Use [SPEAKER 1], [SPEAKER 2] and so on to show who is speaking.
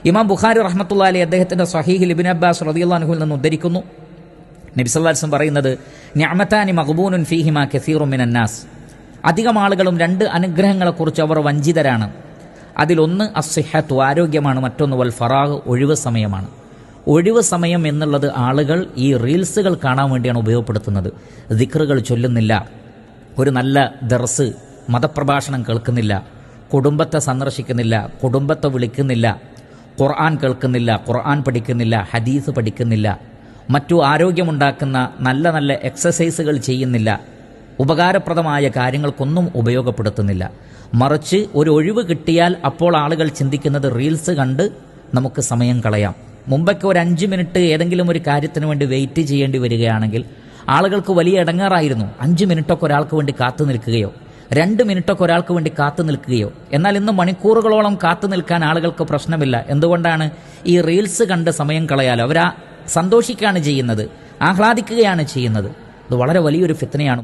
[SPEAKER 1] ഇമാം ബുഖാരി റഹ്മത്തുള്ളാഹി അലൈഹി അദ്ദേഹത്തിന്റെ സ്വഹീഹിൽ ഇബ്നു അബ്ബാസ് റളിയല്ലാഹു അൻഹുവിൽ നിന്ന് ഉദ്ധരിക്കുന്നു, നബി സല്ലല്ലാഹു അലൈഹി വസല്ലം പറയുന്നത്, നിഅമതാനി മഗ്ബൂനുൻ ഫീഹിമാ കസീറുൻ മിനൻ നാസ്. അധികം ആളുകളും രണ്ട് അനുഗ്രഹങ്ങളെക്കുറിച്ച് അവർ വഞ്ചിതരാണ്. അതിലൊന്ന് അസ്സിഹത്തു, ആരോഗ്യമാണ്. മറ്റൊന്ന് വൽ ഫറാഗ്, ഒഴിവ് സമയമാണ്. ഒഴിവ് സമയം എന്നുള്ളത് ആളുകൾ ഈ റീൽസുകൾ കാണാൻ വേണ്ടിയാണ് ഉപയോഗപ്പെടുത്തുന്നത്. ദിക്റുകൾ ചൊല്ലുന്നില്ല, ഒരു നല്ല ദർസ് മതപ്രഭാഷണം കേൾക്കുന്നില്ല, കുടുംബത്തെ സന്ദർശിക്കുന്നില്ല, കുടുംബത്തെ വിളിക്കുന്നില്ല, ഖുർആൻ കേൾക്കുന്നില്ല, ഖുർആൻ പഠിക്കുന്നില്ല, ഹദീസ് പഠിക്കുന്നില്ല, മറ്റു ആരോഗ്യമുണ്ടാക്കുന്ന നല്ല നല്ല എക്സസൈസുകൾ ചെയ്യുന്നില്ല, ഉപകാരപ്രദമായ കാര്യങ്ങൾക്കൊന്നും ഉപയോഗപ്പെടുത്തുന്നില്ല. മറിച്ച് ഒരു ഒഴിവ് കിട്ടിയാൽ അപ്പോൾ ആളുകൾ ചിന്തിക്കുന്നത് റീൽസ് കണ്ട് നമുക്ക് സമയം കളയാം. മുമ്പൊക്കെ ഒരു 5 മിനിറ്റ് ഏതെങ്കിലും ഒരു കാര്യത്തിന് വേണ്ടി വെയിറ്റ് ചെയ്യേണ്ടി വരികയാണെങ്കിൽ ആളുകൾക്ക് വലിയ ഇടങ്ങാറായിരുന്നു. 5 മിനിറ്റൊക്കെ ഒരാൾക്ക് വേണ്ടി കാത്തു നിൽക്കുകയോ 2 മിനിറ്റൊക്കെ ഒരാൾക്ക് വേണ്ടി കാത്തു നിൽക്കുകയോ. എന്നാൽ ഇന്ന് മണിക്കൂറുകളോളം കാത്തു നിൽക്കാൻ ആളുകൾക്ക് പ്രശ്നമില്ല. എന്തുകൊണ്ടാണ്? ഈ റീൽസ് കണ്ട് സമയം കളയാലോ. അവരാ സന്തോഷിക്കുകയാണ് ചെയ്യുന്നത്, ആഹ്ലാദിക്കുകയാണ് ചെയ്യുന്നത്. ഇത് വളരെ വലിയൊരു ഫിത്നയാണ്.